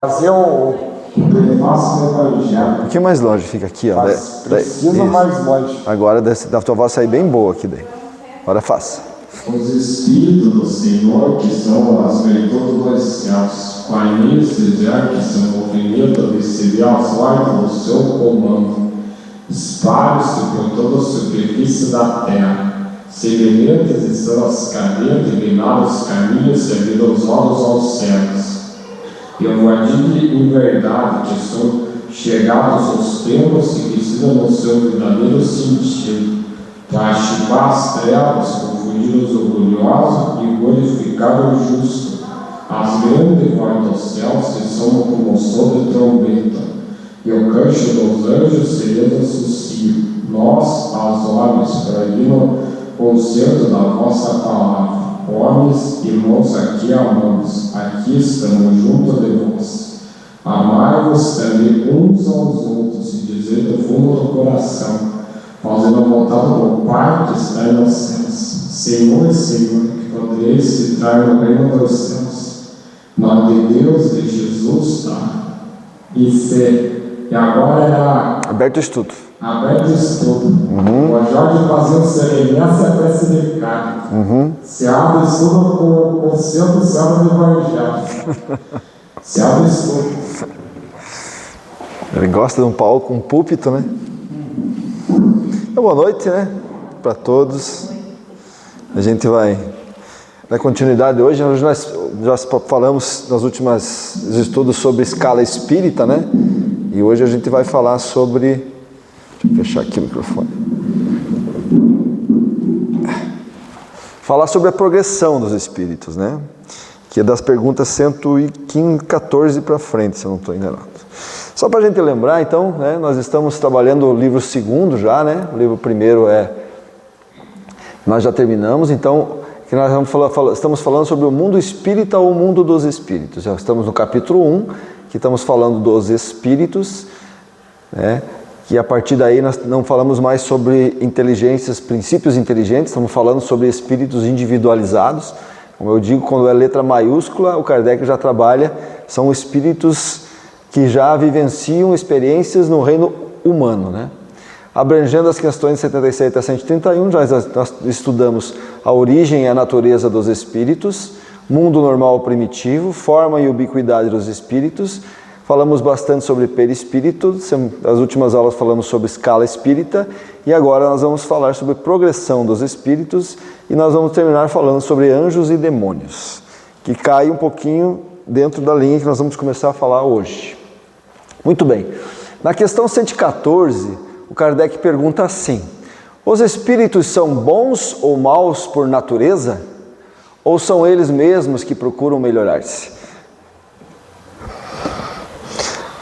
Fazer o prefácio do Evangelho. Um pouquinho mais longe, fica aqui, ó. Precisa mais longe. Agora da tua voz sair bem boa aqui daí. Agora faça. Os Espíritos do Senhor, que são as virtudes dos céus, painéis desejar que se movimento receber as ordens do seu comando, espalhe-se por toda a superfície da terra, semelhantes estão as cadeias que ligaram os caminhos servindo os olhos aos céus. Eu digo em verdade que são chegados os tempos que precisam no seu verdadeiro sentido, para chupar as trevas, confundir os orgulhosos e glorificar o justo. As grandes vozes dos céus que são como som de trombeta, e o canto dos anjos seria associo. Nós, as homens, proibindo o centro da vossa palavra. Homens, irmãos, aqui amamos, aqui estamos junto de vós. Amai-vos também uns aos outros, e dizer do fundo do coração, fazendo vontade do Pai que está nos céus. Senhor, Senhor, que podereis entrar no reino dos céus. Nome de Deus, de Jesus, tá? E agora era Aberto o estudo. aberto o estudo. O Jorge fazia um semelhança e prece de carne. Se abre estudo com o centro do Evangelho. Se abre estudo. Ele gosta de um palco com um púlpito, né? Então, boa noite, né? Para todos. A gente vai dar continuidade hoje. Hoje nós já falamos nos últimos estudos sobre escala espírita, né? E hoje a gente vai falar sobre... Deixa eu fechar aqui o microfone. Falar sobre a progressão dos espíritos, né? Que é das perguntas 114 para frente, se eu não estou enganado. Só para a gente lembrar, então, né? Nós estamos trabalhando o livro 2º já, né? O livro 1º nós já terminamos, então... que nós estamos falando sobre o mundo espírita ou o mundo dos espíritos. Já estamos no capítulo 1, que estamos falando dos espíritos, né? Que a partir daí nós não falamos mais sobre inteligências, princípios inteligentes, estamos falando sobre espíritos individualizados. Como eu digo, quando é letra maiúscula, o Kardec já trabalha, são espíritos que já vivenciam experiências no reino humano, né? Abrangendo as questões de 77 a 131, nós estudamos a origem e a natureza dos espíritos, mundo normal primitivo, forma e ubiquidade dos espíritos. Falamos bastante sobre perispírito, nas últimas aulas falamos sobre escala espírita, e agora nós vamos falar sobre progressão dos espíritos, e nós vamos terminar falando sobre anjos e demônios, que cai um pouquinho dentro da linha que nós vamos começar a falar hoje. Muito bem, na questão 114, o Kardec pergunta assim: os espíritos são bons ou maus por natureza? Ou são eles mesmos que procuram melhorar-se?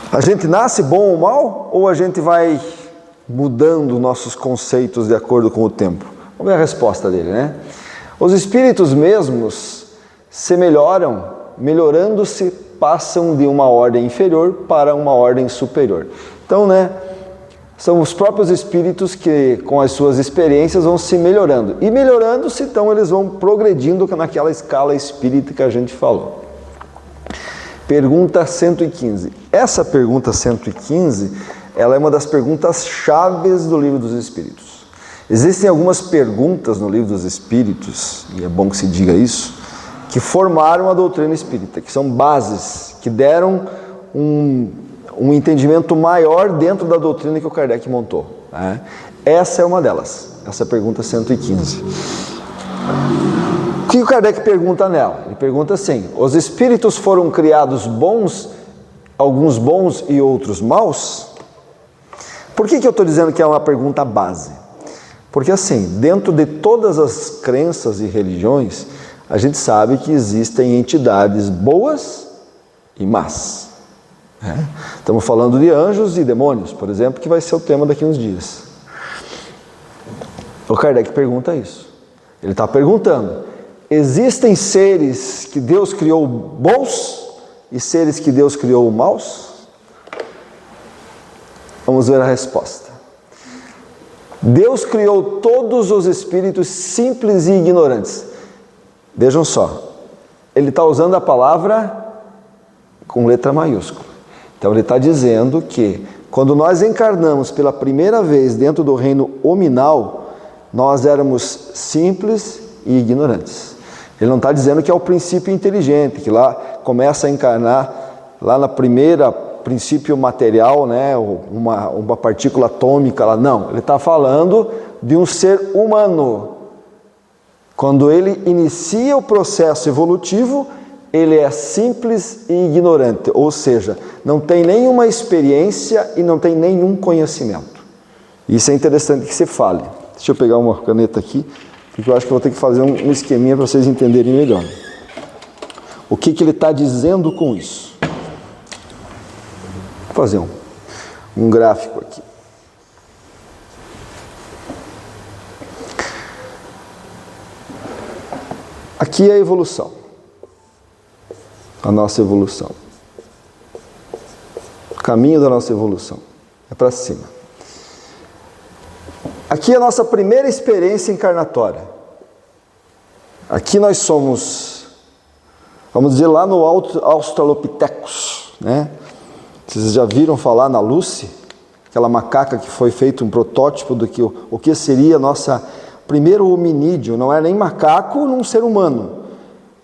A gente nasce bom ou mal? Ou a gente vai mudando nossos conceitos de acordo com o tempo? Vamos ver a resposta dele, né? Os espíritos mesmos se melhoram, melhorando-se, passam de uma ordem inferior para uma ordem superior. Então, né? São os próprios espíritos que, com as suas experiências, vão se melhorando. E melhorando-se, então, eles vão progredindo naquela escala espírita que a gente falou. Pergunta 115. Essa pergunta 115, ela é uma das perguntas chaves do Livro dos Espíritos. Existem algumas perguntas no Livro dos Espíritos, e é bom que se diga isso, que formaram a doutrina espírita, que são bases, que deram um entendimento maior dentro da doutrina que o Kardec montou, né? Essa é uma delas, essa pergunta 115. O que o Kardec pergunta nela? Ele pergunta assim: os espíritos foram criados bons, alguns bons e outros maus? Por que eu estou dizendo que é uma pergunta base? Porque assim, dentro de todas as crenças e religiões, a gente sabe que existem entidades boas e más. Estamos falando de anjos e demônios, por exemplo, que vai ser o tema daqui a uns dias. O Kardec pergunta isso. Ele está perguntando: existem seres que Deus criou bons e seres que Deus criou maus? Vamos ver a resposta. Deus criou todos os espíritos simples e ignorantes. Vejam só, ele está usando a palavra com letra maiúscula. Então ele está dizendo que quando nós encarnamos pela primeira vez dentro do reino hominal, nós éramos simples e ignorantes. Ele não está dizendo que é o princípio inteligente, que lá começa a encarnar, lá na primeira princípio material, né, uma partícula atômica lá. Não, ele está falando de um ser humano. Quando ele inicia o processo evolutivo, ele é simples e ignorante, ou seja, não tem nenhuma experiência e não tem nenhum conhecimento. Isso é interessante que se fale. Deixa eu pegar uma caneta aqui, porque eu acho que eu vou ter que fazer um esqueminha para vocês entenderem melhor. O que ele está dizendo com isso? Vou fazer um gráfico aqui. Aqui é a evolução. A nossa evolução. O caminho da nossa evolução. É para cima. Aqui é a nossa primeira experiência encarnatória. Aqui nós somos, vamos dizer, lá no Australopithecus, né? Vocês já viram falar na Lucy? Aquela macaca que foi feito um protótipo do que o que seria a nossa primeiro hominídeo. Não é nem macaco, nem ser humano.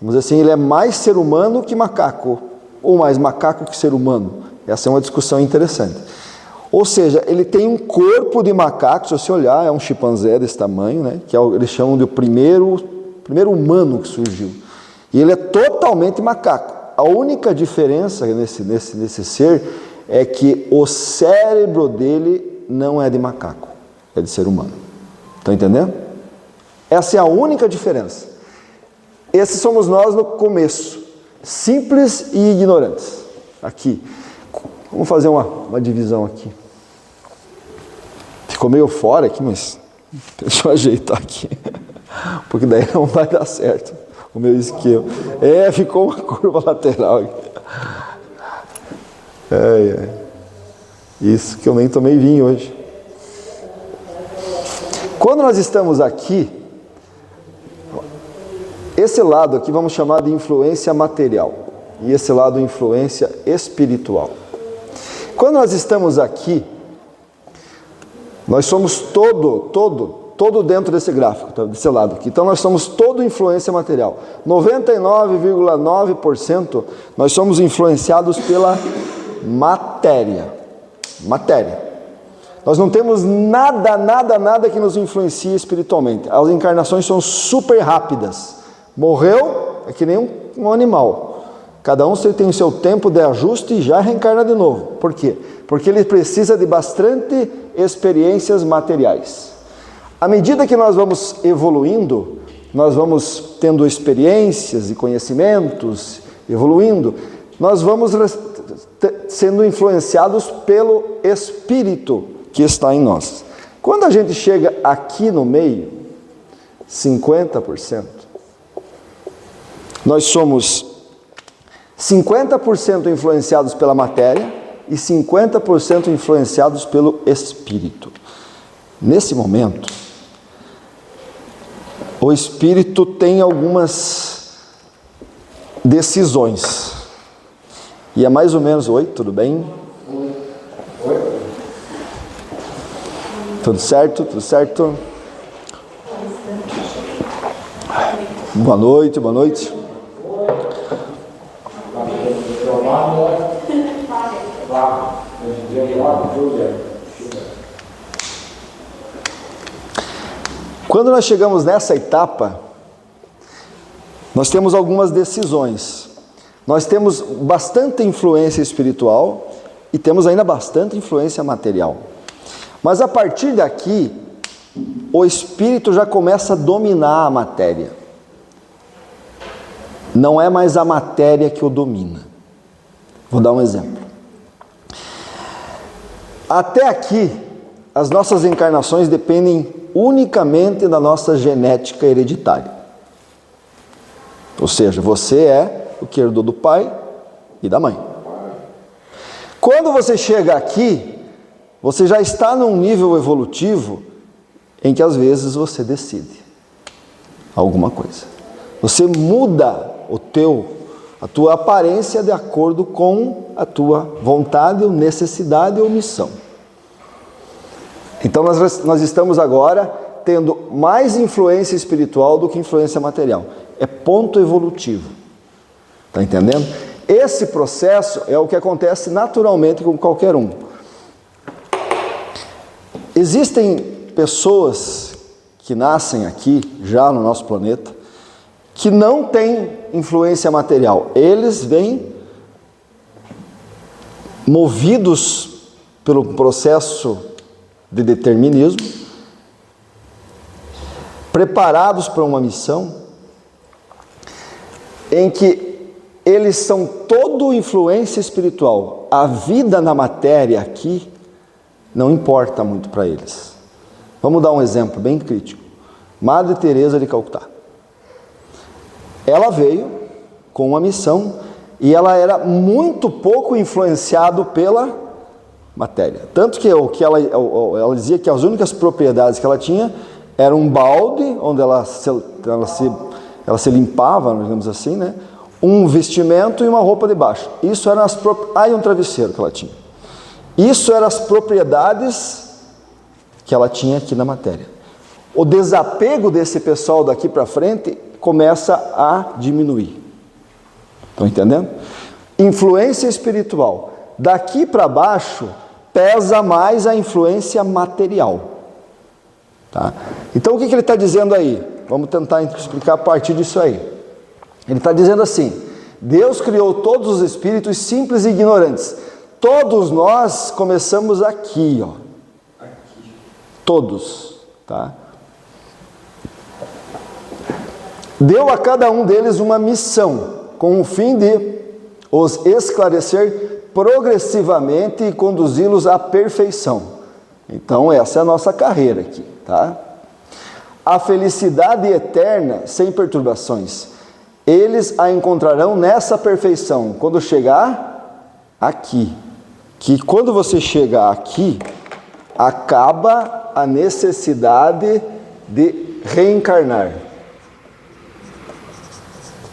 Vamos dizer assim, ele é mais ser humano que macaco, ou mais macaco que ser humano. Essa é uma discussão interessante. Ou seja, ele tem um corpo de macaco, se você olhar, é um chimpanzé desse tamanho, né? Que eles chamam de o primeiro humano que surgiu. E ele é totalmente macaco. A única diferença nesse ser é que o cérebro dele não é de macaco, é de ser humano. Estão entendendo? Essa é a única diferença. Esses somos nós no começo, simples e ignorantes. Aqui. Vamos fazer uma divisão aqui. Ficou meio fora aqui, mas deixa eu ajeitar aqui. Porque daí não vai dar certo o meu esquema. Ficou uma curva lateral aqui. Isso que eu nem tomei vinho hoje. Quando nós estamos aqui, esse lado aqui vamos chamar de influência material. E esse lado, influência espiritual. Quando nós estamos aqui, nós somos todo dentro desse gráfico, desse lado aqui. Então nós somos todo influência material. 99,9% nós somos influenciados pela matéria. Nós não temos nada que nos influencie espiritualmente. As encarnações são super rápidas. Morreu, é que nem um animal. Cada um tem o seu tempo de ajuste e já reencarna de novo. Por quê? Porque ele precisa de bastante experiências materiais. À medida que nós vamos evoluindo, nós vamos tendo experiências e conhecimentos, evoluindo, nós vamos sendo influenciados pelo Espírito que está em nós. Quando a gente chega aqui no meio, 50%, nós somos 50% influenciados pela matéria e 50% influenciados pelo Espírito. Nesse momento, o Espírito tem algumas decisões. E é mais ou menos... Oi, tudo bem? Oi. Tudo certo? Tudo certo? Boa noite, boa noite. Quando nós chegamos nessa etapa, nós temos algumas decisões. Nós temos bastante influência espiritual e temos ainda bastante influência material. Mas a partir daqui, o espírito já começa a dominar a matéria. Não é mais a matéria que o domina. Vou dar um exemplo. Até aqui, as nossas encarnações dependem unicamente da nossa genética hereditária. Ou seja, você é o que herdou do pai e da mãe. Quando você chega aqui, você já está num nível evolutivo em que às vezes você decide alguma coisa. Você muda A tua aparência de acordo com a tua vontade, ou necessidade ou missão. Então nós estamos agora tendo mais influência espiritual do que influência material. É ponto evolutivo. Está entendendo? Esse processo é o que acontece naturalmente com qualquer um. Existem pessoas que nascem aqui, já no nosso planeta, que não têm influência material. Eles vêm movidos pelo processo de determinismo, preparados para uma missão, em que eles são todo influência espiritual. A vida na matéria aqui não importa muito para eles. Vamos dar um exemplo bem crítico. Madre Teresa de Calcutá. Ela veio com uma missão e ela era muito pouco influenciada pela matéria. Tanto que ela dizia que as únicas propriedades que ela tinha era um balde onde ela se limpava, digamos assim, né? Um vestimento e uma roupa de baixo. Isso eram e um travesseiro que ela tinha. Isso eram as propriedades que ela tinha aqui na matéria. O desapego desse pessoal daqui para frente começa a diminuir. Estão entendendo? Influência espiritual. Daqui para baixo pesa mais a influência material. Tá? Então o que ele está dizendo aí? Vamos tentar explicar a partir disso aí. Ele está dizendo assim: Deus criou todos os espíritos simples e ignorantes. Todos nós começamos aqui, ó. Todos, tá? Deu a cada um deles uma missão, com o fim de os esclarecer progressivamente e conduzi-los à perfeição. Então essa é a nossa carreira aqui, tá? A felicidade eterna, sem perturbações, eles a encontrarão nessa perfeição, quando chegar aqui. Que quando você chegar aqui, acaba a necessidade de reencarnar.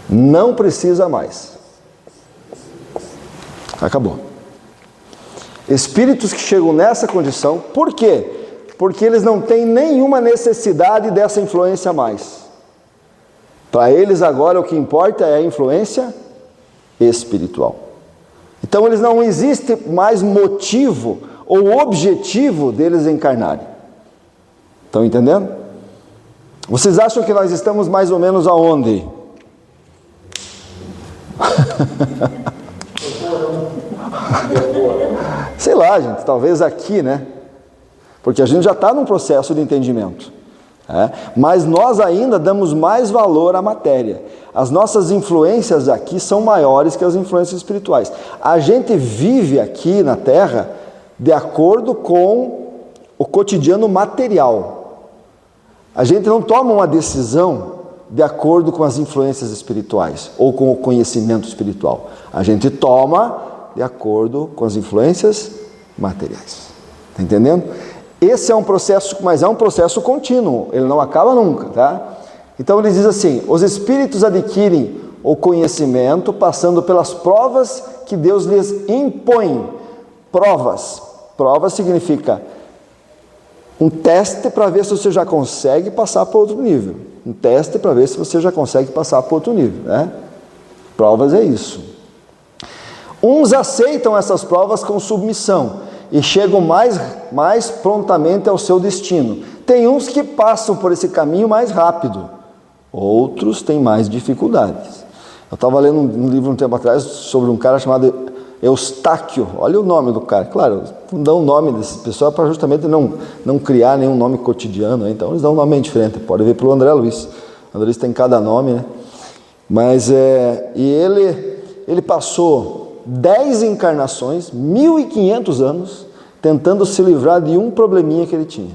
Não precisa mais. Acabou. Espíritos que chegam nessa condição, por quê? Porque eles não têm nenhuma necessidade dessa influência a mais. Para eles agora o que importa é a influência espiritual. Então eles não existe mais motivo ou objetivo deles encarnarem. Estão entendendo? Vocês acham que nós estamos mais ou menos aonde? Sei lá, gente, talvez aqui, né? Porque a gente já está num processo de entendimento. Mas nós ainda damos mais valor à matéria. As nossas influências aqui são maiores que as influências espirituais. A gente vive aqui na Terra de acordo com o cotidiano material. A gente não toma uma decisão de acordo com as influências espirituais ou com o conhecimento espiritual. A gente toma de acordo com as influências materiais. Está entendendo? Esse é um processo, mas é um processo contínuo, ele não acaba nunca, tá? Então ele diz assim: os espíritos adquirem o conhecimento passando pelas provas que Deus lhes impõe. Provas. Prova significa um teste para ver se você já consegue passar para outro nível. Um teste para ver se você já consegue passar para outro nível, né? Provas é isso. Uns aceitam essas provas com submissão e chegam mais prontamente ao seu destino. Tem uns que passam por esse caminho mais rápido, outros têm mais dificuldades. Eu estava lendo um livro um tempo atrás sobre um cara chamado Eustáquio. Olha o nome do cara. Claro, não dão o nome desse pessoal para justamente não criar nenhum nome cotidiano, né? Então eles dão um nome bem diferente. Pode ver pelo André Luiz. O André Luiz tem cada nome, né? Mas e ele passou 10 encarnações, 1500 anos, tentando se livrar de um probleminha que ele tinha: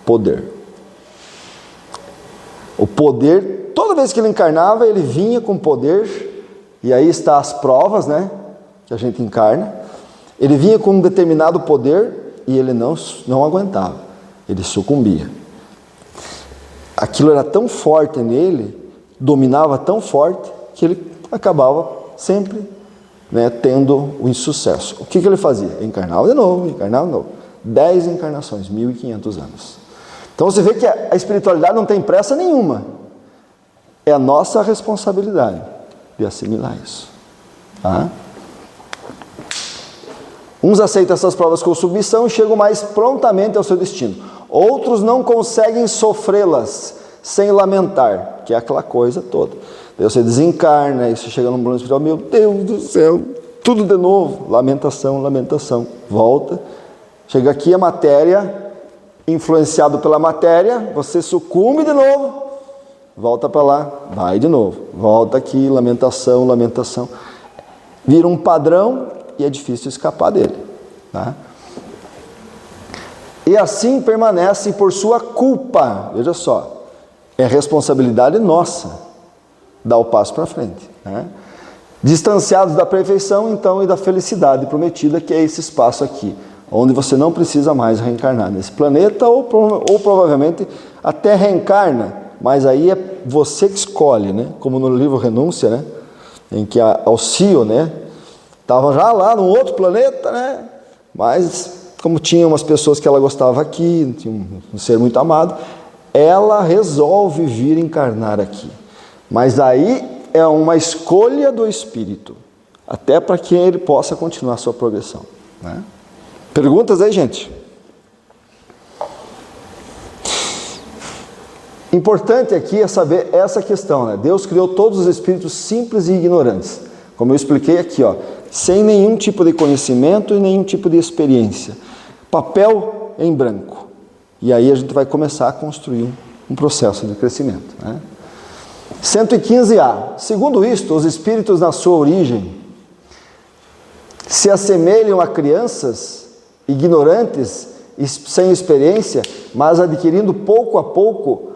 poder. O poder, toda vez que ele encarnava, ele vinha com poder, e aí está as provas, né, que a gente encarna. Ele vinha com um determinado poder e ele não aguentava, ele sucumbia. Aquilo era tão forte nele, dominava tão forte, que ele acabava sempre, né, tendo o insucesso. O que ele fazia? Encarnava de novo, 10 encarnações, 1500 anos. Então você vê que a espiritualidade não tem pressa nenhuma. É a nossa responsabilidade de assimilar isso. Tá? Uns aceitam essas provas com submissão e chegam mais prontamente ao seu destino. Outros não conseguem sofrê-las sem lamentar, que é aquela coisa toda. Daí você desencarna, aí você chega num plano espiritual, meu Deus do céu, tudo de novo, lamentação, volta. Chega aqui a matéria, influenciado pela matéria, você sucumbe de novo, volta para lá, vai de novo, volta aqui, lamentação. Vira um padrão e é difícil escapar dele. Tá? E assim permanece por sua culpa. Veja só, é responsabilidade nossa dar o passo para frente. Né? Distanciados da perfeição, então, e da felicidade prometida, que é esse espaço aqui, onde você não precisa mais reencarnar nesse planeta, ou provavelmente até reencarna, mas aí é você que escolhe, né? Como no livro Renúncia, né? Em que a Alcio, né, estava já lá num outro planeta, né? Mas como tinha umas pessoas que ela gostava aqui, tinha um ser muito amado, ela resolve vir encarnar aqui. Mas aí é uma escolha do espírito, até para que ele possa continuar a sua progressão. Né? Perguntas aí, gente? Importante aqui é saber essa questão, né? Deus criou todos os espíritos simples e ignorantes, como eu expliquei aqui, ó, sem nenhum tipo de conhecimento e nenhum tipo de experiência. Papel em branco. E aí a gente vai começar a construir um processo de crescimento. Né? 115A. Segundo isto, os espíritos na sua origem se assemelham a crianças ignorantes e sem experiência, mas adquirindo pouco a pouco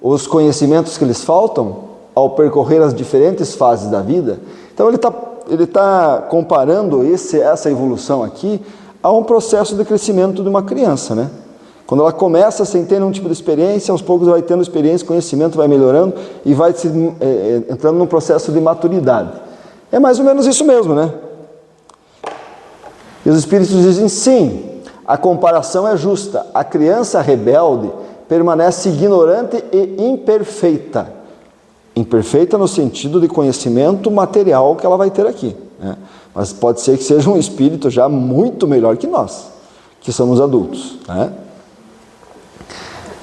os conhecimentos que lhes faltam ao percorrer as diferentes fases da vida. Então ele tá comparando essa evolução aqui a um processo de crescimento de uma criança, né? Quando ela começa sem ter nenhum tipo de experiência, aos poucos vai tendo experiência, conhecimento vai melhorando e vai entrando num processo de maturidade. É mais ou menos isso mesmo, né? E os espíritos dizem, sim, a comparação é justa. A criança rebelde permanece ignorante e imperfeita. Imperfeita no sentido de conhecimento material que ela vai ter aqui, né? Mas pode ser que seja um espírito já muito melhor que nós, que somos adultos. Né?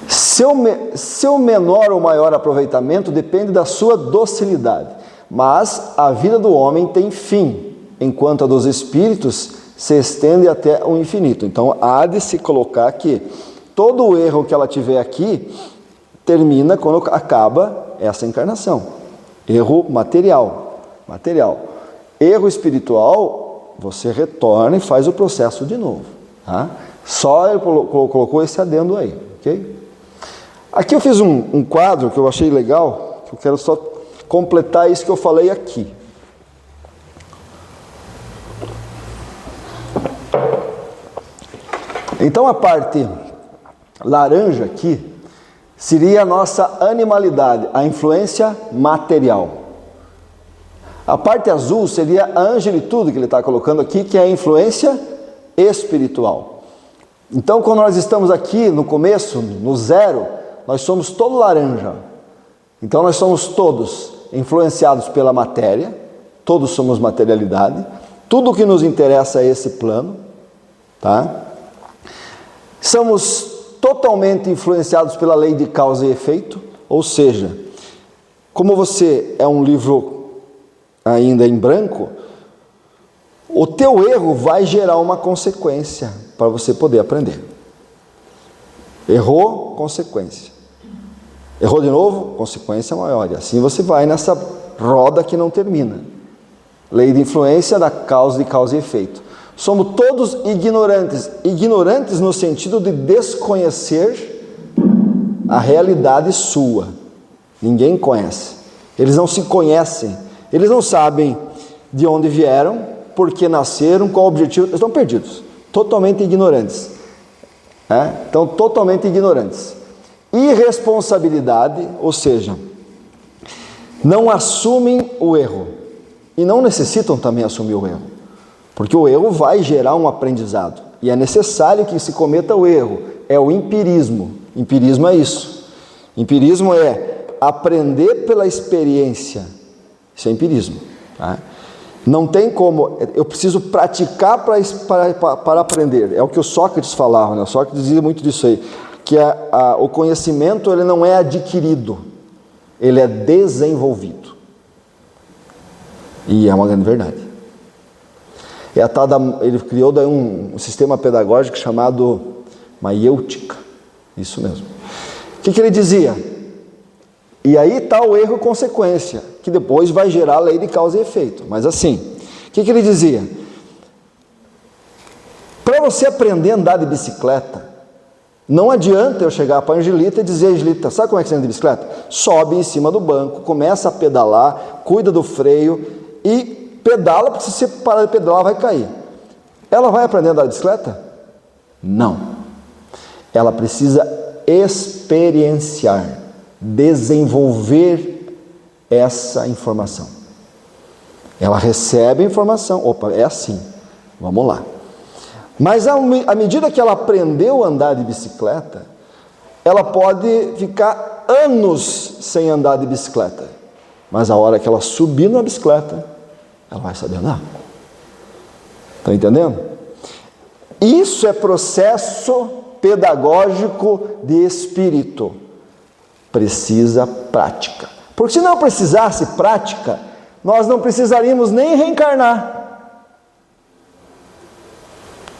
Seu menor ou maior aproveitamento depende da sua docilidade, mas a vida do homem tem fim, enquanto a dos espíritos se estende até o infinito. Então há de se colocar que todo o erro que ela tiver aqui termina quando acaba essa encarnação. Erro material. Erro espiritual, você retorna e faz o processo de novo. Tá? Só ele colocou esse adendo aí. Okay? Aqui eu fiz um quadro que eu achei legal, que eu quero só completar isso que eu falei aqui. Então a parte laranja aqui seria a nossa animalidade, a influência material. A parte azul seria a angelitude que ele está colocando aqui, que é a influência espiritual. Então, quando nós estamos aqui no começo, no zero, nós somos todo laranja. Então, nós somos todos influenciados pela matéria, todos somos materialidade, tudo o que nos interessa é esse plano, tá? Somos totalmente influenciados pela lei de causa e efeito, ou seja, como você é um livro ainda em branco, o teu erro vai gerar uma consequência para você poder aprender. Errou, consequência. Errou de novo, consequência maior. E assim você vai nessa roda que não termina. Lei de influência da causa de causa e efeito. Somos todos ignorantes. Ignorantes no sentido de desconhecer a realidade sua. Ninguém conhece. Eles não se conhecem. Eles não sabem de onde vieram, por que nasceram, qual o objetivo. Eles estão perdidos. Totalmente ignorantes. Estão totalmente ignorantes. Irresponsabilidade, ou seja, não assumem o erro. e não necessitam também assumir o erro, porque o erro vai gerar um aprendizado, e é necessário que se cometa o erro. É o empirismo. Empirismo é isso. Empirismo é aprender pela experiência. Isso é empirismo. Tá? Não tem como, eu preciso praticar para aprender. É o que o Sócrates falava, né? O Sócrates dizia muito disso aí, que o conhecimento ele não é adquirido, ele é desenvolvido. E é uma grande verdade. Ele criou daí um sistema pedagógico chamado maiêutica. Isso mesmo. O que ele dizia? E aí está o erro e consequência, que depois vai gerar a lei de causa e efeito. Mas assim, o que ele dizia? Para você aprender a andar de bicicleta, não adianta eu chegar para a Angelita e dizer: Angelita, sabe como é que você anda de bicicleta? Sobe em cima do banco, começa a pedalar, cuida do freio e pedala, porque se você parar de pedalar vai cair. Ela vai aprender a andar de bicicleta? Não. Ela precisa experienciar, desenvolver essa informação. Ela recebe a informação, opa, é assim, vamos lá. Mas à medida que ela aprendeu a andar de bicicleta, ela pode ficar anos sem andar de bicicleta, mas a hora que ela subir na bicicleta, ela vai saber andar. Está entendendo? Isso é processo pedagógico de espírito. Precisa prática. Porque se não precisasse prática, nós não precisaríamos nem reencarnar.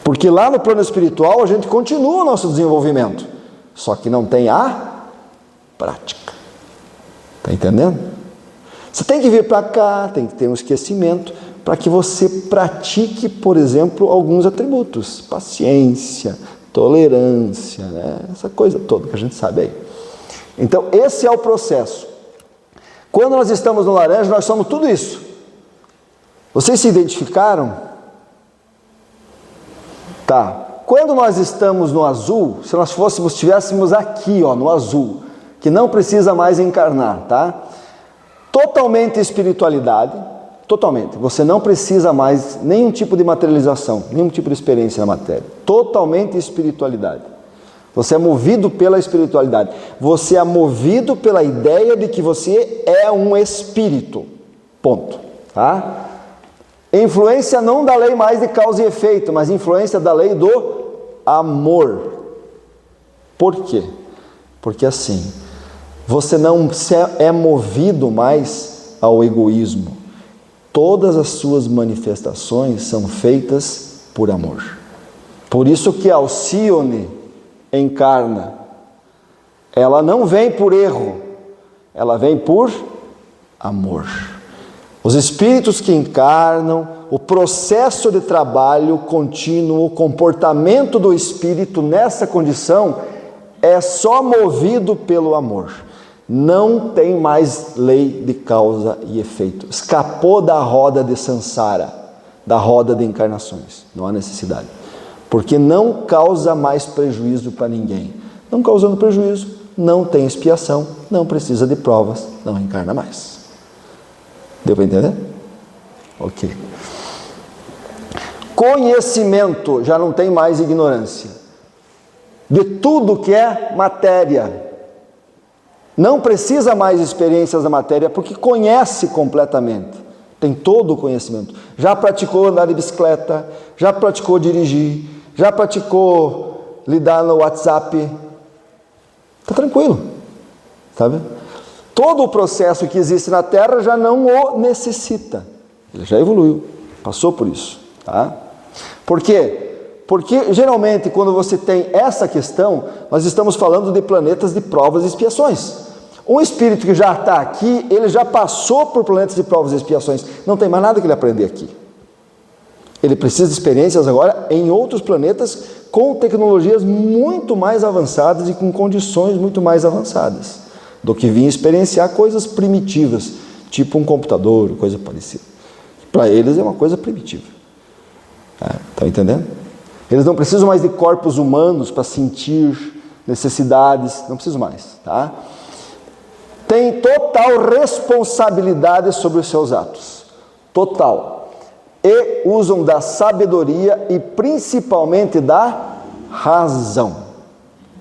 Porque lá no plano espiritual a gente continua o nosso desenvolvimento, só que não tem a prática. Está entendendo? Você tem que vir para cá, tem que ter um esquecimento, para que você pratique, por exemplo, alguns atributos. Paciência, tolerância, né? Essa coisa toda que a gente sabe aí. Então, esse é o processo. Quando nós estamos no laranja, nós somos tudo isso. Vocês se identificaram? Tá. Quando nós estamos no azul, se nós estivéssemos aqui, ó, no azul, que não precisa mais encarnar, tá? Totalmente espiritualidade, totalmente. Você não precisa mais nenhum tipo de materialização, nenhum tipo de experiência na matéria. Totalmente espiritualidade. Você é movido pela espiritualidade. Você é movido pela ideia de que você é um espírito. Ponto. Tá? Influência não da lei mais de causa e efeito, mas influência da lei do amor. Por quê? Porque assim, você não é movido mais ao egoísmo. Todas as suas manifestações são feitas por amor. Por isso que Alcione encarna. Ela não vem por erro, ela vem por amor. Os espíritos que encarnam, o processo de trabalho contínuo, o comportamento do espírito nessa condição é só movido pelo amor. Não tem mais lei de causa e efeito. Escapou da roda de samsara, da roda de encarnações. Não há necessidade. Porque não causa mais prejuízo para ninguém. Não causando prejuízo, não tem expiação, não precisa de provas, não encarna mais. Deu para entender? Ok. Conhecimento, já não tem mais ignorância. De tudo que é matéria. Não precisa mais experiências da matéria, porque conhece completamente. Tem todo o conhecimento. Já praticou andar de bicicleta, já praticou dirigir, já praticou lidar no WhatsApp. Está tranquilo. Sabe? Todo o processo que existe na Terra já não o necessita. Ele já evoluiu, passou por isso. Tá? Por quê? Porque geralmente quando você tem essa questão, nós estamos falando de planetas de provas e expiações. Um espírito que já está aqui, ele já passou por planetas de provas e expiações. Não tem mais nada que ele aprender aqui. Ele precisa de experiências agora em outros planetas com tecnologias muito mais avançadas e com condições muito mais avançadas do que vir experienciar coisas primitivas, tipo um computador, coisa parecida. Para eles é uma coisa primitiva. Tá entendendo? Eles não precisam mais de corpos humanos para sentir necessidades, não precisam mais, tá? Tem total responsabilidade sobre os seus atos. total. E usam da sabedoria e principalmente da razão.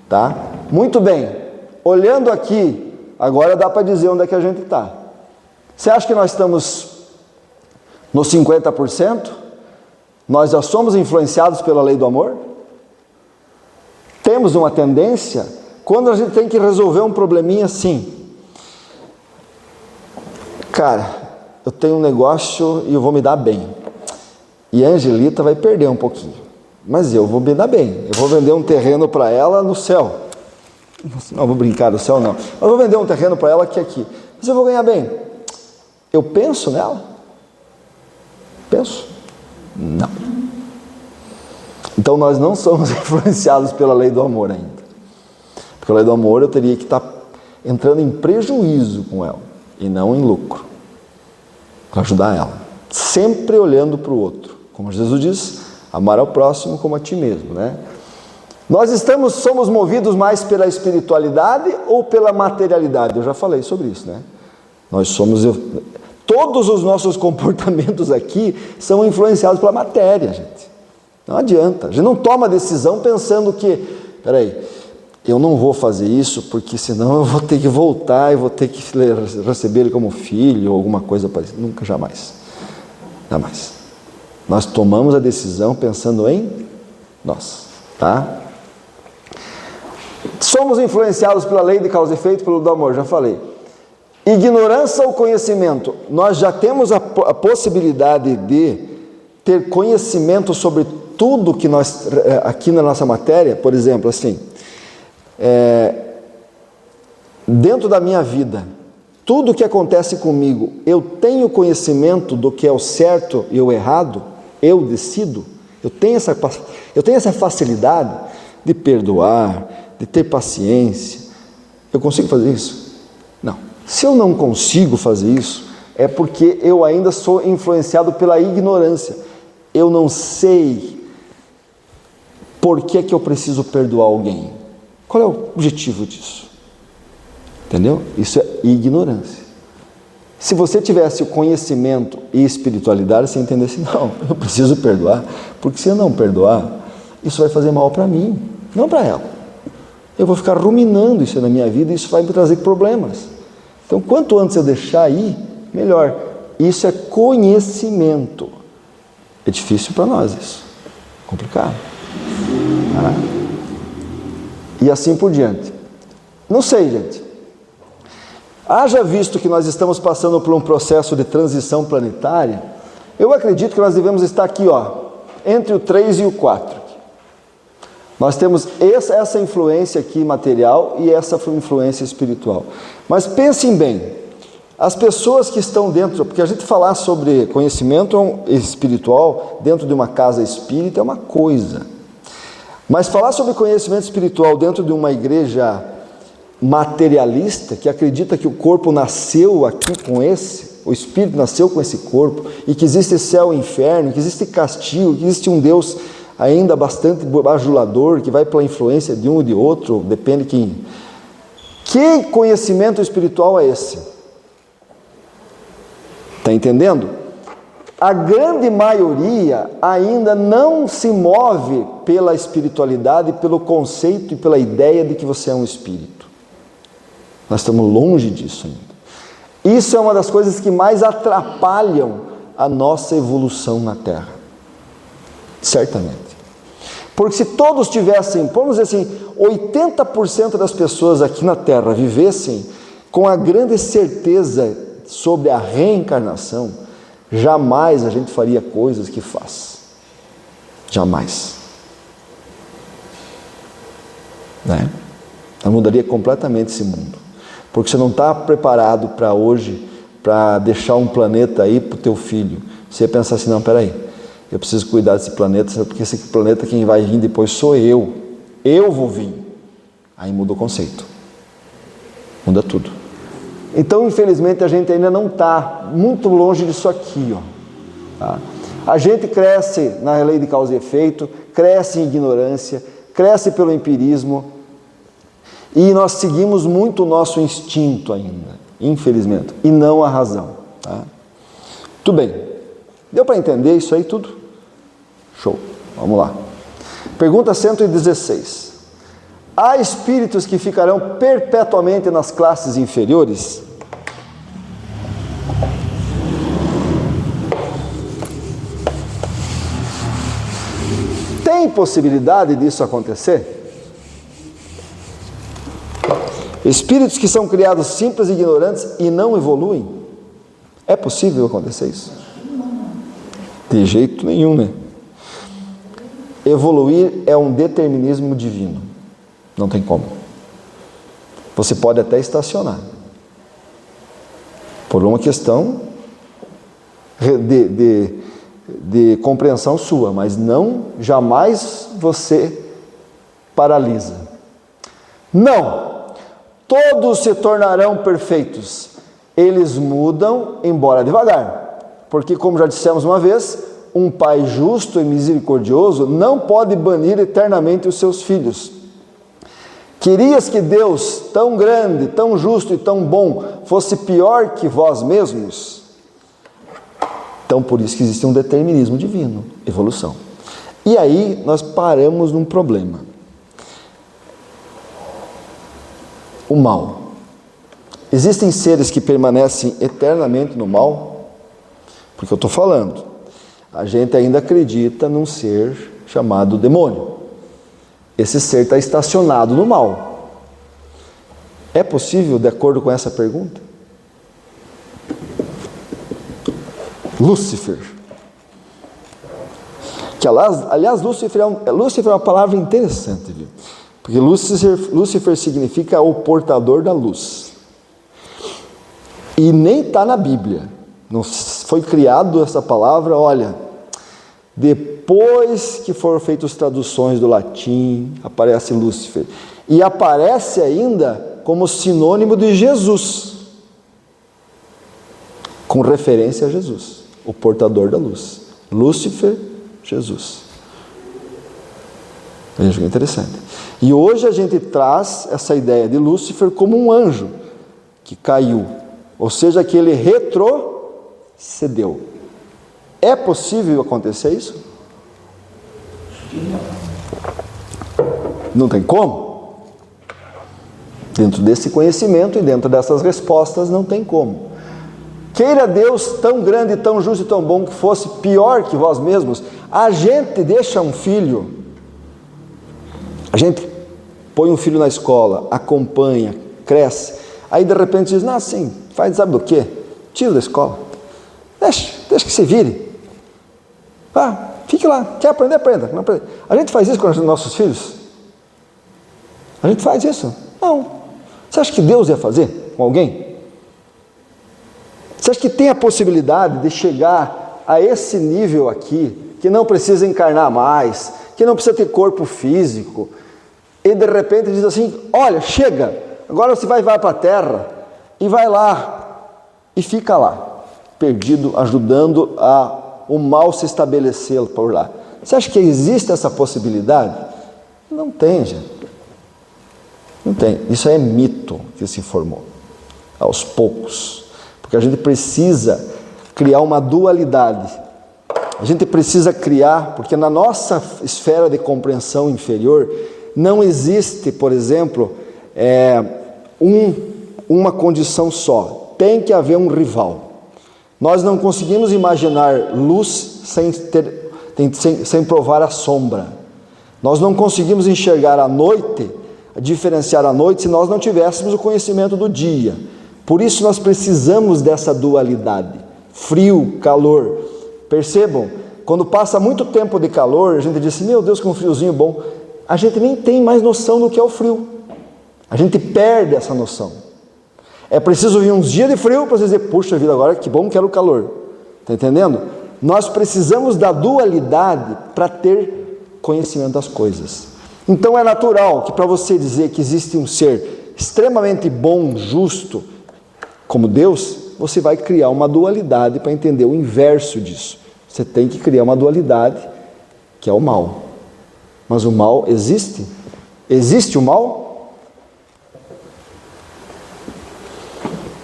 Tá? Muito bem. Olhando aqui, agora dá para dizer onde é que a gente está. Você acha que nós estamos nos 50%? Nós já somos influenciados pela lei do amor? Temos uma tendência, quando a gente tem que resolver um probleminha assim, cara, eu tenho um negócio e eu vou me dar bem, e a Angelita vai perder um pouquinho, mas eu vou me dar bem, eu vou vender um terreno para ela no céu, não vou brincar no céu não, eu vou vender um terreno para ela aqui, mas eu vou ganhar bem. Eu penso nela? Penso? Não. Então nós não somos influenciados pela lei do amor ainda. Porque a lei do amor eu teria que estar entrando em prejuízo com ela e não em lucro, para ajudar ela. Sempre olhando para o outro. Como Jesus diz, amar ao próximo como a ti mesmo, né? Nós somos movidos mais pela espiritualidade ou pela materialidade? Eu já falei sobre isso, né? Todos os nossos comportamentos aqui são influenciados pela matéria, gente. Não adianta. A gente não toma decisão pensando que, peraí, eu não vou fazer isso porque senão eu vou ter que voltar e vou ter que receber ele como filho ou alguma coisa parecida. Nunca, jamais. Jamais. Nós tomamos a decisão pensando em nós, tá? Somos influenciados pela lei de causa e efeito, pelo do amor, já falei. Ignorância ou conhecimento? Nós já temos a possibilidade de ter conhecimento sobre tudo que nós, aqui na nossa matéria, por exemplo, assim, dentro da minha vida, tudo que acontece comigo, eu tenho conhecimento do que é o certo e o errado, eu decido, eu tenho essa facilidade de perdoar, de ter paciência, eu consigo fazer isso? Não. Se eu não consigo fazer isso, é porque eu ainda sou influenciado pela ignorância. Eu não sei por que eu preciso perdoar alguém. Qual é o objetivo disso? Entendeu? Isso é ignorância. Se você tivesse o conhecimento e espiritualidade, você entendesse, não, eu preciso perdoar, porque se eu não perdoar, isso vai fazer mal para mim, não para ela. Eu vou ficar ruminando isso na minha vida e isso vai me trazer problemas. Então, quanto antes eu deixar ir, melhor. Isso é conhecimento. É difícil para nós isso. Complicado. E assim por diante. Não sei, gente. Haja visto que nós estamos passando por um processo de transição planetária, eu acredito que nós devemos estar aqui, ó, entre o 3 e o 4. Nós temos essa influência aqui material e essa influência espiritual. Mas pensem bem, as pessoas que estão dentro, porque a gente falar sobre conhecimento espiritual dentro de uma casa espírita é uma coisa. Mas falar sobre conhecimento espiritual dentro de uma igreja materialista, que acredita que o corpo nasceu aqui com o espírito nasceu com esse corpo, e que existe céu e inferno, que existe castigo, que existe um Deus ainda bastante bajulador, que vai pela influência de um e de outro, depende quem. Que conhecimento espiritual é esse? Está entendendo? A grande maioria ainda não se move pela espiritualidade, pelo conceito e pela ideia de que você é um espírito. Nós estamos longe disso ainda. Isso é uma das coisas que mais atrapalham a nossa evolução na Terra. Certamente. Porque se todos tivessem, vamos dizer assim, 80% das pessoas aqui na Terra vivessem com a grande certeza sobre a reencarnação, jamais a gente faria coisas que faz. Jamais. Né? Ela mudaria completamente esse mundo. Porque você não está preparado para hoje, para deixar um planeta aí para o teu filho. Você ia pensar assim, não, peraí, eu preciso cuidar desse planeta, porque esse planeta quem vai vir depois sou eu. Eu vou vir. Aí muda o conceito. Muda tudo. Então, infelizmente, a gente ainda não está muito longe disso aqui, ó. Tá? A gente cresce na lei de causa e efeito, cresce em ignorância, cresce pelo empirismo, e nós seguimos muito o nosso instinto ainda, infelizmente, e não a razão. Tá? Tudo bem. Deu para entender isso aí tudo? Show. Vamos lá. Pergunta 116. Há espíritos que ficarão perpetuamente nas classes inferiores? Tem possibilidade disso acontecer? Espíritos que são criados simples e ignorantes e não evoluem? É possível acontecer isso? De jeito nenhum, né? Evoluir é um determinismo divino. Não tem como. Você pode até estacionar. Por uma questão de compreensão sua, mas não, jamais você paralisa. Não! Todos se tornarão perfeitos. Eles mudam, embora devagar. Porque, como já dissemos uma vez, um pai justo e misericordioso não pode banir eternamente os seus filhos. Querias que Deus, tão grande, tão justo e tão bom, fosse pior que vós mesmos? Então, por isso que existe um determinismo divino, evolução. E aí, nós paramos num problema. O mal. Existem seres que permanecem eternamente no mal? Porque eu estou falando, a gente ainda acredita num ser chamado demônio. Esse ser está estacionado no mal. É possível, de acordo com essa pergunta? Lúcifer. Que, aliás, Lúcifer é uma palavra interessante, viu? Porque Lúcifer significa o portador da luz. E nem está na Bíblia. Não foi criado essa palavra, olha, depois que foram feitas as traduções do latim, aparece Lúcifer. E aparece ainda como sinônimo de Jesus. Com referência a Jesus, o portador da luz. Lúcifer, Jesus. Veja que interessante. E hoje a gente traz essa ideia de Lúcifer como um anjo que caiu. Ou seja, que ele retrocedeu. É possível acontecer isso? Não tem como? Dentro desse conhecimento e dentro dessas respostas não tem como. Queira Deus tão grande, tão justo e tão bom que fosse pior que vós mesmos. A gente deixa um filho, a gente põe um filho na escola, acompanha, cresce, aí de repente diz, não, sim, faz sabe do quê? Tira da escola, deixa que se vire, fique lá, quer aprender, aprenda. Não aprende. A gente faz isso com os nossos filhos? A gente faz isso? Não. Você acha que Deus ia fazer com alguém? Você acha que tem a possibilidade de chegar a esse nível aqui, que não precisa encarnar mais, que não precisa ter corpo físico, e de repente diz assim, olha, chega, agora você vai para a terra, e vai lá, e fica lá, perdido, ajudando o mal se estabelecer por lá. Você acha que existe essa possibilidade? Não tem, gente. Não tem. Isso é mito que se formou, aos poucos. Porque a gente precisa criar uma dualidade. A gente precisa criar, porque na nossa esfera de compreensão inferior, não existe, por exemplo, uma condição só. Tem que haver um rival. Nós não conseguimos imaginar luz sem provar a sombra. Nós não conseguimos enxergar a noite, diferenciar a noite, se nós não tivéssemos o conhecimento do dia. Por isso nós precisamos dessa dualidade, frio, calor. Percebam, quando passa muito tempo de calor, a gente diz assim, meu Deus, que um friozinho bom. A gente nem tem mais noção do que é o frio. A gente perde essa noção. É preciso vir uns dias de frio para você dizer, puxa vida, agora que bom que era o calor. Está entendendo? Nós precisamos da dualidade para ter conhecimento das coisas. Então é natural que para você dizer que existe um ser extremamente bom, justo, como Deus, você vai criar uma dualidade para entender o inverso disso. Você tem que criar uma dualidade, que é o mal. Mas o mal existe? Existe o mal?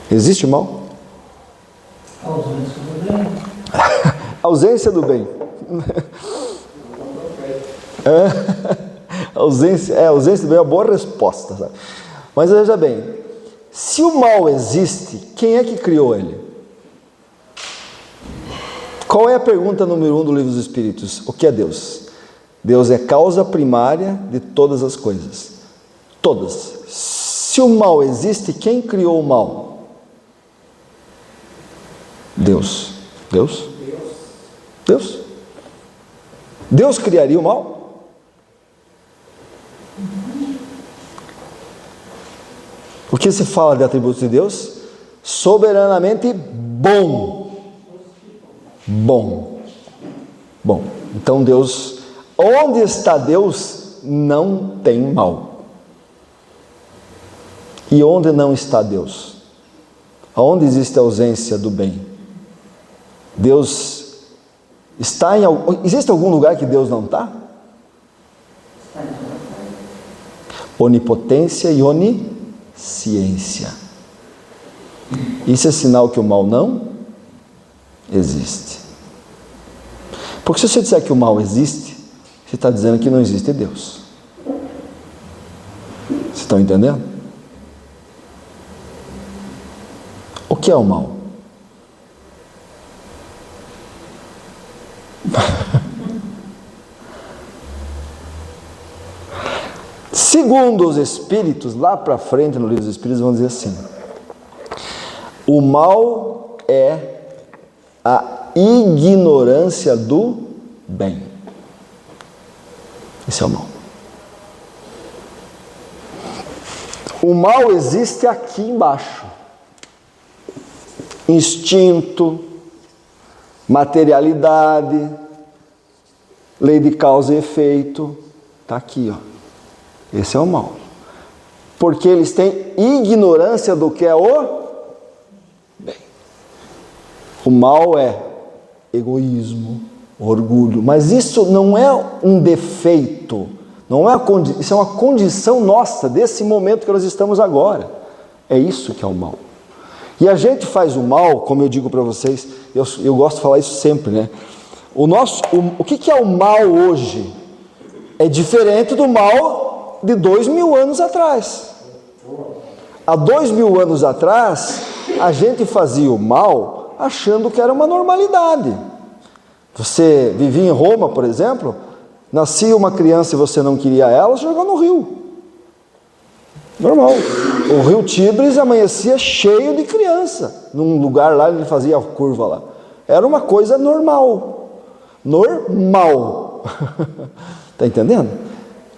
Existe o mal? Ausência do bem. Ausência do bem é uma boa resposta, sabe? Mas veja bem, se o mal existe, quem é que criou ele? Qual é a pergunta número 1 do Livro dos Espíritos? O que é Deus? Deus é causa primária de todas as coisas. Todas. Se o mal existe, quem criou o mal? Deus. Deus? Deus. Deus criaria o mal? O que se fala de atributos de Deus? Soberanamente bom. Bom. Bom. Então Deus, onde está Deus, não tem mal. E onde não está Deus? Aonde existe a ausência do bem? Deus está em algum... Existe algum lugar que Deus não está? Onipotência e onisciência. Isso é sinal que o mal não existe. Porque se você disser que o mal existe, você está dizendo que não existe Deus. Vocês estão entendendo? O que é o mal? Segundo os Espíritos, lá para frente no Livro dos Espíritos vão dizer assim: o mal é a ignorância do bem. Esse é o mal. O mal existe aqui embaixo. Instinto, materialidade, lei de causa e efeito, está aqui, ó. Esse é o mal. Porque eles têm ignorância do que é o bem. O mal é egoísmo, orgulho, mas isso não é um defeito, não é isso é uma condição nossa, desse momento que nós estamos agora. É isso que é o mal. E a gente faz o mal, como eu digo para vocês, eu gosto de falar isso sempre, né? O que é o mal hoje? É diferente do mal de 2000 anos atrás. Há 2000 anos atrás, a gente fazia o mal achando que era uma normalidade. Você vivia em Roma, por exemplo, nascia uma criança e você não queria ela, você jogava no rio. Normal. O rio Tigres amanhecia cheio de criança. Num lugar lá, ele fazia a curva lá. Era uma coisa normal. Normal. Está entendendo?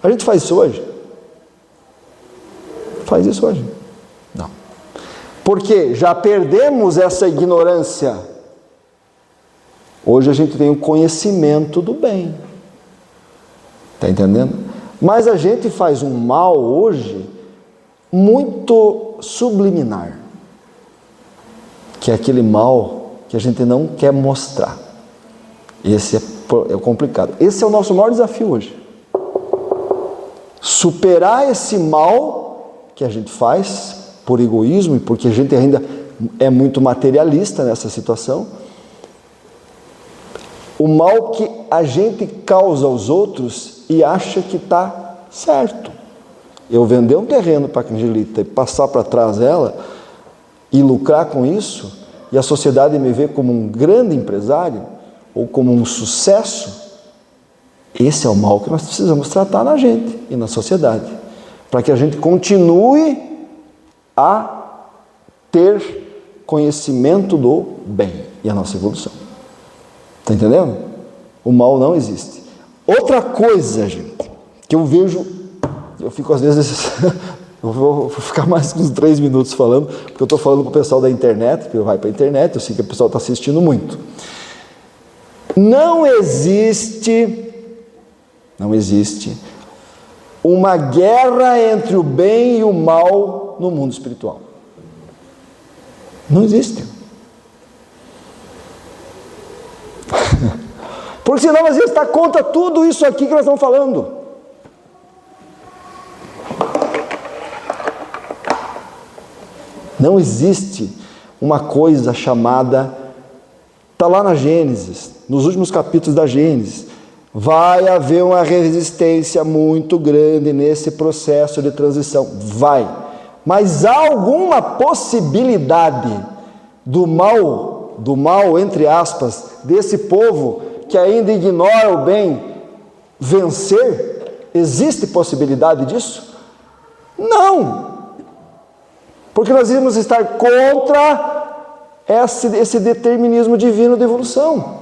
A gente faz isso hoje? Faz isso hoje? Não. Porque já perdemos essa ignorância. Hoje a gente tem o conhecimento do bem. Está entendendo? Mas a gente faz um mal hoje muito subliminar, que é aquele mal que a gente não quer mostrar. Esse é complicado. Esse é o nosso maior desafio hoje. Superar esse mal que a gente faz por egoísmo e porque a gente ainda é muito materialista nessa situação. O mal que a gente causa aos outros e acha que está certo. Eu vender um terreno para a Angelita e passar para trás ela e lucrar com isso, e a sociedade me ver como um grande empresário ou como um sucesso, esse é o mal que nós precisamos tratar na gente e na sociedade, para que a gente continue a ter conhecimento do bem e a nossa evolução. Está entendendo? O mal não existe. Outra coisa, gente, que eu vejo... Eu fico às vezes, eu vou ficar mais uns 3 minutos falando, porque eu estou falando com o pessoal da internet, porque vai para a internet, eu sei que o pessoal está assistindo muito. Não existe uma guerra entre o bem e o mal no mundo espiritual. Não existe. Porque senão nós íamos estar contra tudo isso aqui que nós estamos falando. Não existe uma coisa chamada Está lá na Gênesis, nos últimos capítulos da Gênesis. Vai haver uma resistência muito grande nesse processo de transição. Vai. Mas há alguma possibilidade do mal, entre aspas, desse povo que ainda ignora o bem, vencer? Existe possibilidade disso? Não! Porque nós íamos estar contra esse determinismo divino de evolução.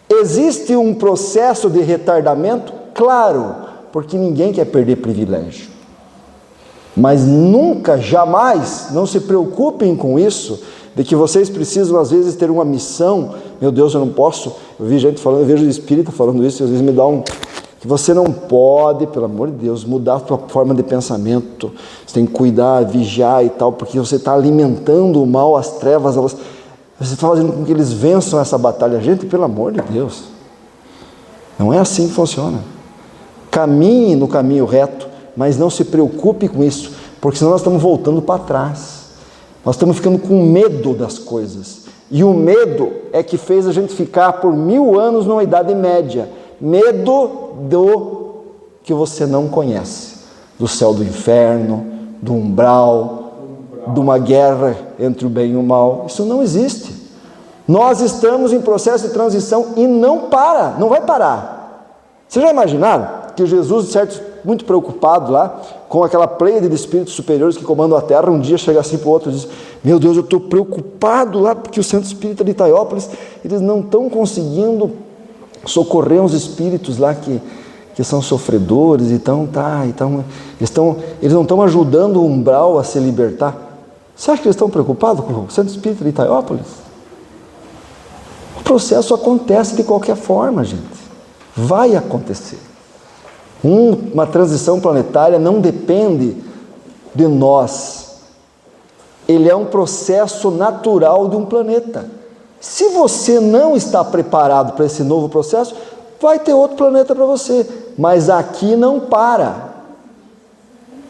Existe um processo de retardamento? Claro, porque ninguém quer perder privilégio. Mas nunca, jamais, não se preocupem com isso, de que vocês precisam às vezes ter uma missão. Meu Deus, eu não posso. Eu vi gente falando, eu vejo espírita falando isso, e às vezes me dá que você não pode, pelo amor de Deus, mudar a sua forma de pensamento. Você tem que cuidar, vigiar e tal, porque você está alimentando o mal, as trevas, você está fazendo com que eles vençam essa batalha. Gente, pelo amor de Deus, não é assim que funciona. Caminhe no caminho reto, mas não se preocupe com isso, porque senão nós estamos voltando para trás. Nós estamos ficando com medo das coisas. E o medo é que fez a gente ficar por 1000 anos numa Idade Média. Medo do que você não conhece. Do céu do inferno, do umbral, de uma guerra entre o bem e o mal. Isso não existe. Nós estamos em processo de transição e não vai parar. Vocês já imaginaram que Jesus, certo, muito preocupado lá, com aquela pleiade de espíritos superiores que comandam a Terra, um dia chega assim para o outro e diz: meu Deus, eu estou preocupado lá, porque o Centro Espírita de Itaiópolis, eles não estão conseguindo socorrer uns espíritos lá que são sofredores, eles não estão ajudando o umbral a se libertar. Você acha que eles estão preocupados com o Centro Espírita de Itaiópolis? O processo acontece de qualquer forma, gente. Vai acontecer. Uma transição planetária não depende de nós. Ele é um processo natural de um planeta. Se você não está preparado para esse novo processo, vai ter outro planeta para você. Mas aqui não para.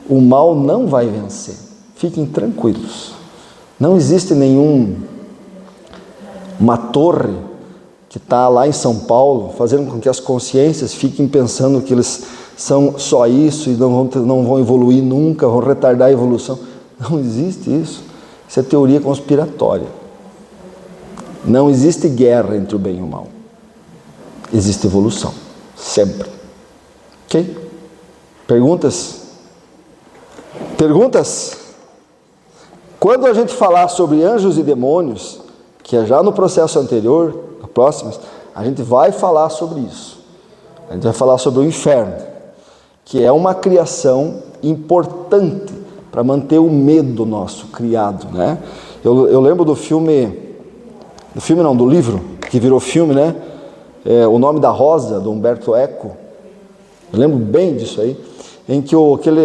O mal não vai vencer. Fiquem tranquilos. Não existe uma torre que está lá em São Paulo, fazendo com que as consciências fiquem pensando que eles são só isso e não vão evoluir nunca, vão retardar a evolução. Não existe isso. Isso é teoria conspiratória. Não existe guerra entre o bem e o mal. Existe evolução. Sempre. Ok? Perguntas? Perguntas? Quando a gente falar sobre anjos e demônios, que é já no processo anterior, no próximo, a gente vai falar sobre isso. A gente vai falar sobre o inferno, que é uma criação importante para manter o medo nosso criado, né? Eu lembro do livro, que virou filme, né? O Nome da Rosa, do Humberto Eco. Eu lembro bem disso aí, em que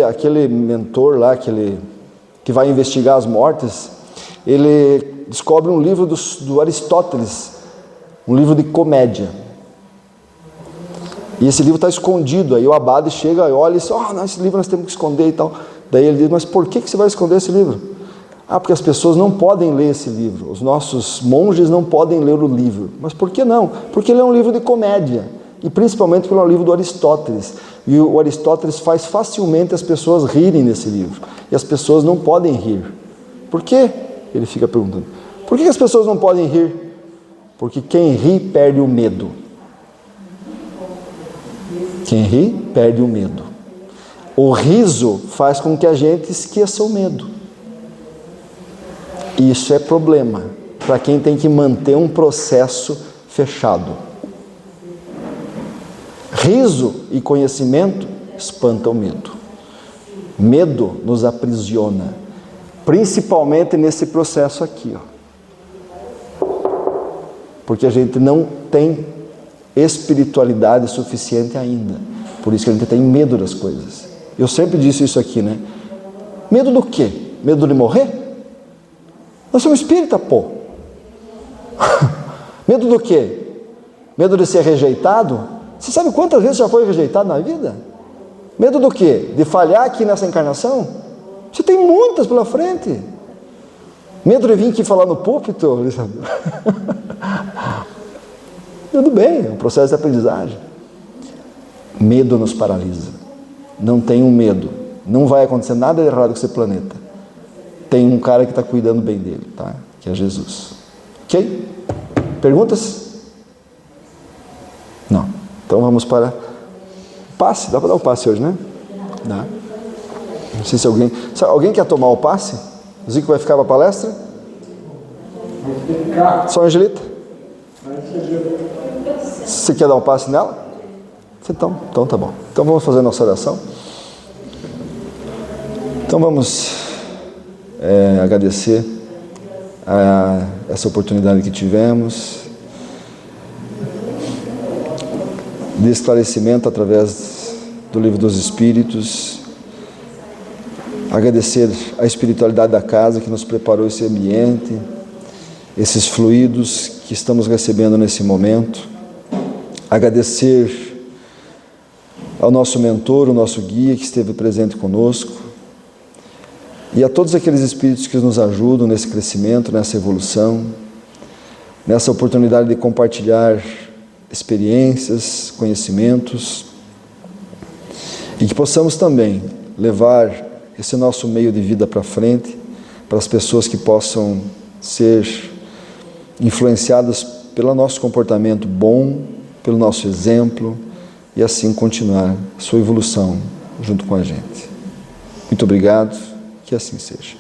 aquele mentor lá, que vai investigar as mortes, ele descobre um livro do Aristóteles, um livro de comédia. E esse livro está escondido. Aí o abade chega e olha e diz: esse livro nós temos que esconder e tal. Daí ele diz: mas por que você vai esconder esse livro? Porque as pessoas não podem ler esse livro. Os nossos monges não podem ler o livro. Mas por que não? Porque ele é um livro de comédia. E principalmente porque ele é um livro do Aristóteles. E o Aristóteles faz facilmente as pessoas rirem nesse livro. E as pessoas não podem rir. Por quê? Ele fica perguntando. Por que as pessoas não podem rir? Porque quem ri perde o medo. Quem ri perde o medo. O riso faz com que a gente esqueça o medo. Isso é problema para quem tem que manter um processo fechado. Riso e conhecimento espantam o medo. Medo nos aprisiona, principalmente nesse processo aqui, porque a gente não tem espiritualidade suficiente ainda. Por isso que a gente tem medo das coisas. Eu sempre disse isso aqui, né? Medo do quê? Medo de morrer? Nós somos espírita, pô. Medo do quê? Medo de ser rejeitado? Você sabe quantas vezes já foi rejeitado na vida? Medo do quê? De falhar aqui nessa encarnação? Você tem muitas pela frente. Medo de vir aqui falar no púlpito? Tudo bem, é um processo de aprendizagem. Medo nos paralisa. Não tenham medo. Não vai acontecer nada de errado com esse planeta. Tem um cara que está cuidando bem dele, tá? Que é Jesus. Ok? Perguntas? Não. Então vamos para passe. Dá para dar o passe hoje, né? Dá. Não sei se alguém quer tomar o passe? O Zico vai ficar para a palestra? Só a Angelita? Você quer dar um passe nela? Então tá bom. Então vamos fazer a nossa oração. Então vamos agradecer a essa oportunidade que tivemos de esclarecimento através do Livro dos Espíritos. Agradecer a espiritualidade da casa que nos preparou esse ambiente, esses fluidos que estamos recebendo nesse momento. Agradecer ao nosso mentor, o nosso guia que esteve presente conosco, e a todos aqueles espíritos que nos ajudam nesse crescimento, nessa evolução, nessa oportunidade de compartilhar experiências, conhecimentos, e que possamos também levar esse nosso meio de vida para frente, para as pessoas que possam ser influenciadas pelo nosso comportamento bom, pelo nosso exemplo, e assim continuar a sua evolução junto com a gente. Muito obrigado, que assim seja.